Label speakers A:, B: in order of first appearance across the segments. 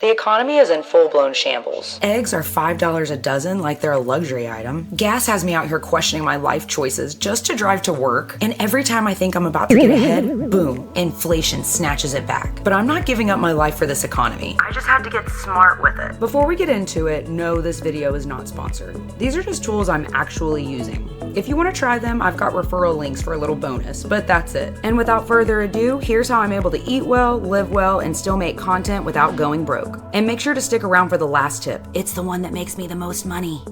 A: The economy is in full-blown shambles. Eggs are $5 a dozen like they're a luxury item. Gas has me out here questioning my life choices just to drive to work. And every time I think I'm about to get ahead, boom, inflation snatches it back. But I'm not giving up my life for this economy. I just had to get smart with it. Before we get into it, no, this video is not sponsored. These are just tools I'm actually using. If you want to try them, I've got referral links for a little bonus, but that's it. And without further ado, here's how I'm able to eat well, live well, and still make content without going broke. And make sure to stick around for the last tip. It's the one that makes me the most money.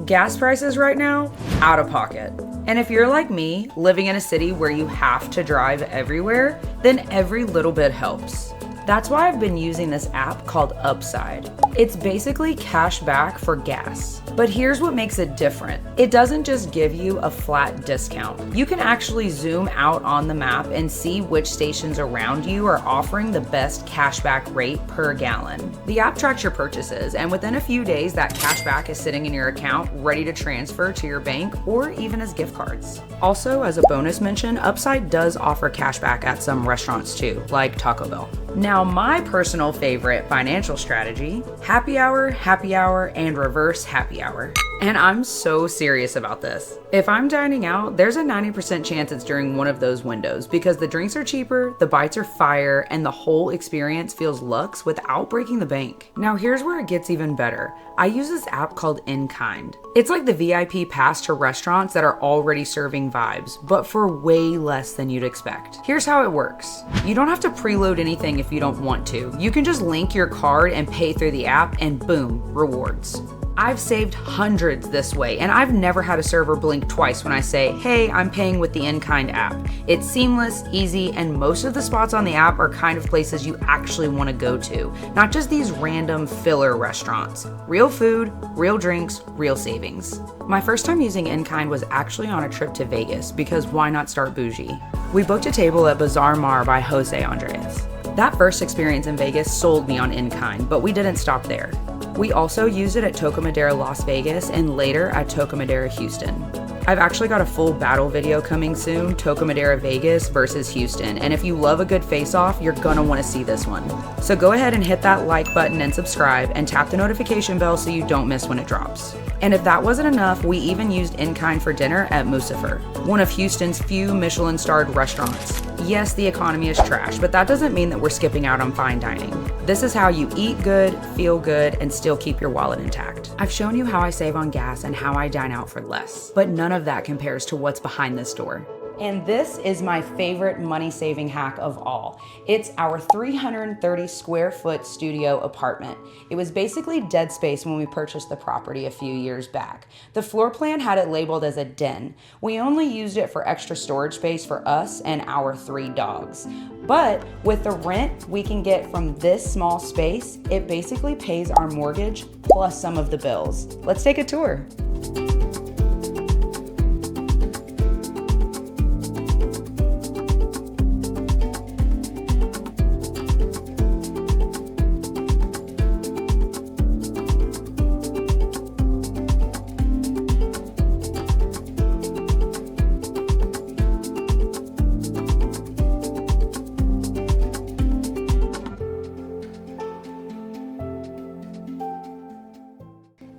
A: Gas prices right now, out of pocket. And if you're like me, living in a city where you have to drive everywhere, then every little bit helps. That's why I've been using this app called Upside. It's basically cash back for gas. But here's what makes it different. It doesn't just give you a flat discount. You can actually zoom out on the map and see which stations around you are offering the best cashback rate per gallon. The app tracks your purchases, and within a few days, that cashback is sitting in your account ready to transfer to your bank or even as gift cards. Also, as a bonus mention, Upside does offer cashback at some restaurants too, like Taco Bell. Now, my personal favorite financial strategy, happy hour, and reverse happy hour. And I'm so serious about this. If I'm dining out, there's a 90% chance it's during one of those windows because the drinks are cheaper, the bites are fire, and the whole experience feels luxe without breaking the bank. Now here's where it gets even better. I use this app called In Kind. It's like the VIP pass to restaurants that are already serving vibes, but for way less than you'd expect. Here's how it works. You don't have to preload anything if you don't want to. You can just link your card and pay through the app and boom, rewards. I've saved hundreds this way, and I've never had a server blink twice when I say, hey, I'm paying with the In Kind app. It's seamless, easy, and most of the spots on the app are kind of places you actually want to go to, not just these random filler restaurants. Real food, real drinks, real savings. My first time using In Kind was actually on a trip to Vegas, because why not start bougie? We booked a table at Bazaar Mar by Jose Andres. That first experience in Vegas sold me on In Kind, but we didn't stop there. We also used it at Toca Madera Las Vegas and later at Toca Madera Houston. I've actually got a full battle video coming soon, Toca Madera Vegas versus Houston, and if you love a good face-off, you're gonna wanna see this one. So go ahead and hit that like button and subscribe and tap the notification bell so you don't miss when it drops. And if that wasn't enough, we even used In Kind for dinner at Musifer, one of Houston's few Michelin-starred restaurants. Yes, the economy is trash, but that doesn't mean that we're skipping out on fine dining. This is how you eat good, feel good, and still keep your wallet intact. I've shown you how I save on gas and how I dine out for less, but none of that compares to what's behind this door. And this is my favorite money-saving hack of all. It's our 330 square foot studio apartment. It was basically dead space when we purchased the property a few years back. The floor plan had it labeled as a den. We only used it for extra storage space for us and our 3 dogs. But with the rent we can get from this small space, it basically pays our mortgage plus some of the bills. Let's take a tour.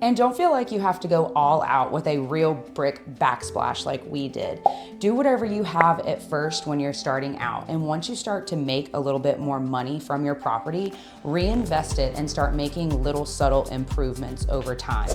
A: And don't feel like you have to go all out with a real brick backsplash like we did. Do whatever you have at first when you're starting out. And once you start to make a little bit more money from your property, reinvest it and start making little subtle improvements over time.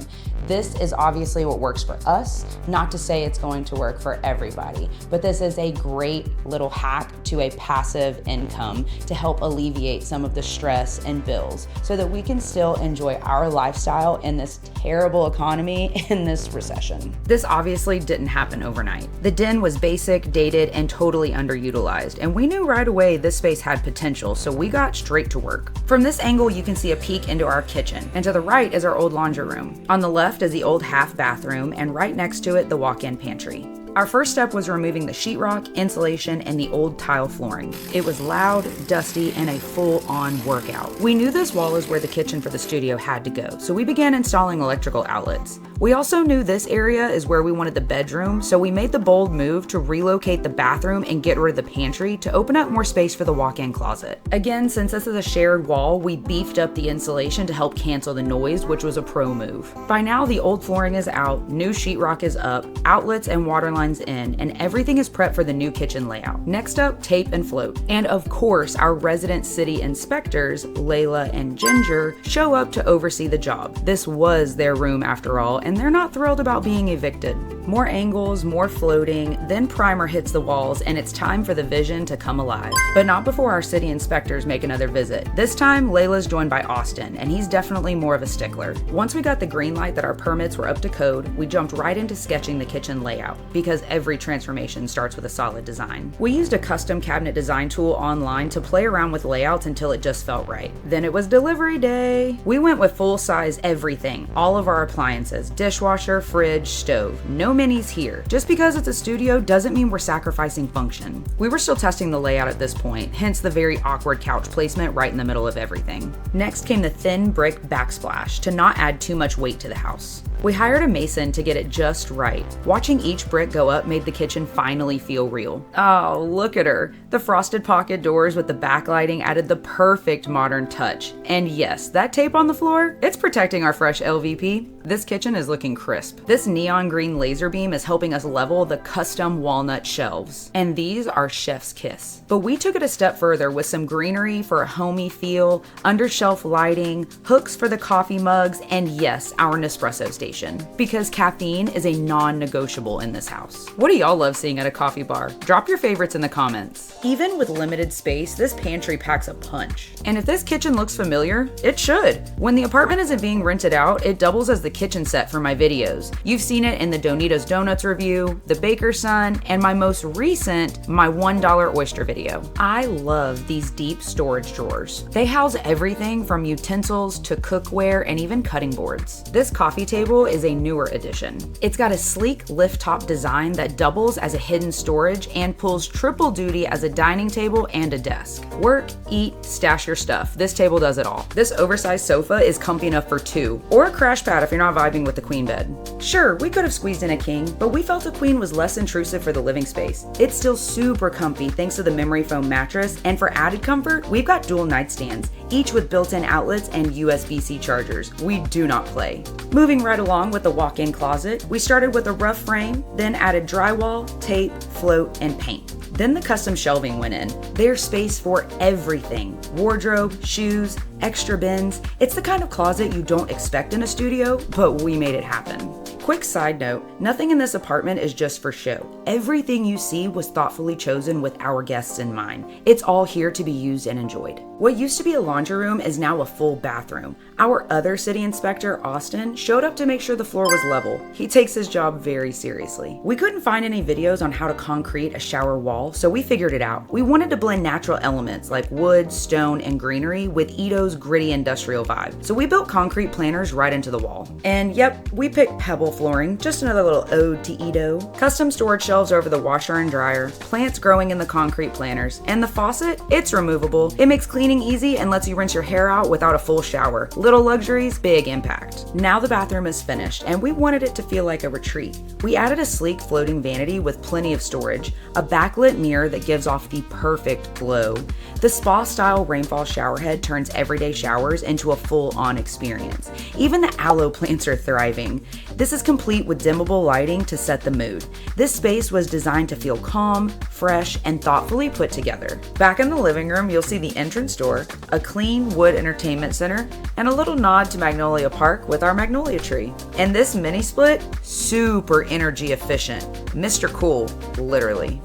A: This is obviously what works for us, not to say it's going to work for everybody, but this is a great little hack to a passive income to help alleviate some of the stress and bills so that we can still enjoy our lifestyle in this terrible economy in this recession. This obviously didn't happen overnight. The den was basic, dated, and totally underutilized, and we knew right away this space had potential, so we got straight to work. From this angle, you can see a peek into our kitchen, and to the right is our old laundry room. On the left is the old half bathroom, and right next to it, the walk-in pantry. Our first step was removing the sheetrock, insulation, and the old tile flooring. It was loud, dusty, and a full-on workout. We knew this wall is where the kitchen for the studio had to go, so we began installing electrical outlets. We also knew this area is where we wanted the bedroom, so we made the bold move to relocate the bathroom and get rid of the pantry to open up more space for the walk-in closet. Again, since this is a shared wall, we beefed up the insulation to help cancel the noise, which was a pro move. By now, the old flooring is out, new sheetrock is up, outlets and water lines in, and everything is prepped for the new kitchen layout. Next up, tape and float. And of course, our resident city inspectors, Layla and Ginger, show up to oversee the job. This was their room after all, and they're not thrilled about being evicted. More angles, more floating, then primer hits the walls, and it's time for the vision to come alive. But not before our city inspectors make another visit. This time, Layla's joined by Austin, and he's definitely more of a stickler. Once we got the green light that our permits were up to code, we jumped right into sketching the kitchen layout, because every transformation starts with a solid design. We used a custom cabinet design tool online to play around with layouts until it just felt right. Then it was delivery day. We went with full-size everything, all of our appliances, dishwasher, fridge, stove. No minis here. Just because it's a studio doesn't mean we're sacrificing function. We were still testing the layout at this point, hence the very awkward couch placement right in the middle of everything. Next came the thin brick backsplash to not add too much weight to the house. We hired a mason to get it just right. Watching each brick go up made the kitchen finally feel real. Oh, look at her. The frosted pocket doors with the backlighting added the perfect modern touch. And yes, that tape on the floor, it's protecting our fresh LVP. This kitchen is looking crisp. This neon green laser beam is helping us level the custom walnut shelves. And these are chef's kiss. But we took it a step further with some greenery for a homey feel, under-shelf lighting, hooks for the coffee mugs, and yes, our Nespresso station. Because caffeine is a non-negotiable in this house. What do y'all love seeing at a coffee bar? Drop your favorites in the comments. Even with limited space, this pantry packs a punch. And if this kitchen looks familiar, it should. When the apartment isn't being rented out, it doubles as the kitchen set for my videos. You've seen it in the Donitos Donuts review, the Baker's Son, and my most recent, my $1 oyster video. I love these deep storage drawers. They house everything from utensils to cookware and even cutting boards. This coffee table is a newer addition. It's got a sleek lift top design that doubles as a hidden storage and pulls triple duty as a dining table and a desk. Work, eat, stash your stuff. This table does it all. This oversized sofa is comfy enough for two, or a crash pad if you're not vibing with the queen bed. Sure, we could have squeezed in a king, but we felt a queen was less intrusive for the living space. It's still super comfy thanks to the memory foam mattress, and for added comfort, we've got dual nightstands, each with built-in outlets and USB-C chargers. We do not play. Moving right along with the walk-in closet, we started with a rough frame, then added drywall, tape, float, and paint. Then the custom shelving went in. There's space for everything. Wardrobe, shoes, extra bins. It's the kind of closet you don't expect in a studio, but we made it happen. Quick side note, nothing in this apartment is just for show. Everything you see was thoughtfully chosen with our guests in mind. It's all here to be used and enjoyed. What used to be a laundry room is now a full bathroom. Our other city inspector, Austin, showed up to make sure the floor was level. He takes his job very seriously. We couldn't find any videos on how to concrete a shower wall, so we figured it out. We wanted to blend natural elements like wood, stone, and greenery with Ito's gritty industrial vibe. So we built concrete planters right into the wall. And yep, we picked pebble flooring, just another little ode to Ito. Custom storage shelves over the washer and dryer, plants growing in the concrete planters, and the faucet, it's removable. It makes cleaning easy and lets you rinse your hair out without a full shower. Little luxuries, big impact. Now the bathroom is finished, and we wanted it to feel like a retreat. We added a sleek floating vanity with plenty of storage, a backlit mirror that gives off the perfect glow. The spa-style rainfall showerhead turns everyday showers into a full-on experience. Even the aloe plants are thriving. This is complete with dimmable lighting to set the mood. This space was designed to feel calm, fresh, and thoughtfully put together. Back in the living room, you'll see the entrance door, a clean wood entertainment center, and a little nod to Magnolia Park with our magnolia tree. And this mini split, super energy efficient. Mr. Cool, literally.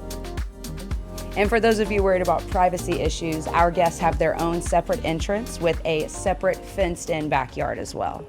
A: And for those of you worried about privacy issues, our guests have their own separate entrance with a separate fenced-in backyard as well.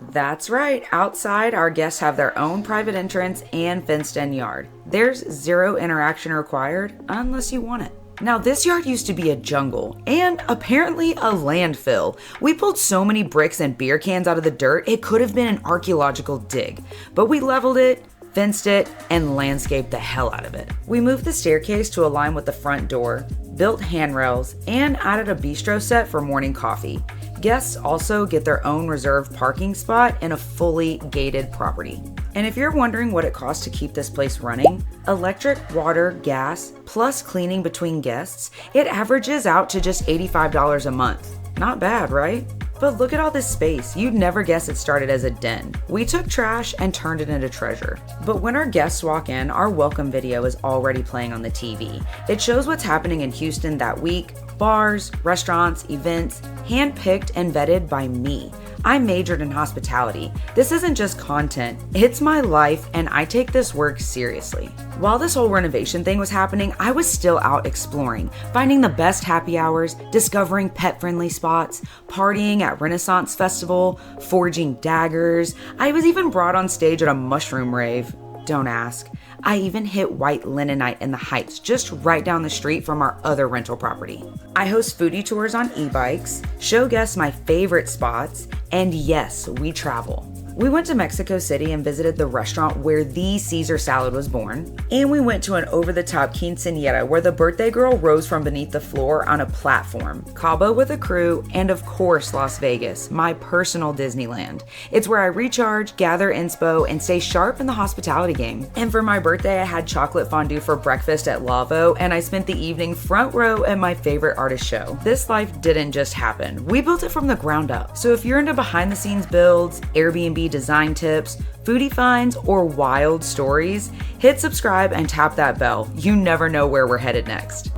A: That's right, outside our guests have their own private entrance and fenced-in yard. There's zero interaction required unless you want it. Now this yard used to be a jungle and apparently a landfill. We pulled so many bricks and beer cans out of the dirt, it could have been an archaeological dig. But we leveled it, fenced it, and landscaped the hell out of it. We moved the staircase to align with the front door, built handrails, and added a bistro set for morning coffee. Guests also get their own reserved parking spot in a fully gated property. And if you're wondering what it costs to keep this place running, electric, water, gas, plus cleaning between guests, it averages out to just $85 a month. Not bad, right? But look at all this space. You'd never guess it started as a den. We took trash and turned it into treasure. But when our guests walk in, our welcome video is already playing on the TV. It shows what's happening in Houston that week, bars, restaurants, events, handpicked and vetted by me. I majored in hospitality. This isn't just content, it's my life, and I take this work seriously. While this whole renovation thing was happening, I was still out exploring, finding the best happy hours, discovering pet-friendly spots, partying at Renaissance Festival, forging daggers. I was even brought on stage at a mushroom rave. Don't ask. I even hit White Linenite in the Heights, just right down the street from our other rental property. I host foodie tours on e-bikes, show guests my favorite spots, and yes, we travel. We went to Mexico City and visited the restaurant where the Caesar salad was born. And we went to an over-the-top quinceañera where the birthday girl rose from beneath the floor on a platform. Cabo with a crew, and of course Las Vegas, my personal Disneyland. It's where I recharge, gather inspo, and stay sharp in the hospitality game. And for my birthday, I had chocolate fondue for breakfast at Lavo, and I spent the evening front row at my favorite artist show. This life didn't just happen. We built it from the ground up. So if you're into behind-the-scenes builds, Airbnb design tips, foodie finds, or wild stories, hit subscribe and tap that bell. You never know where we're headed next.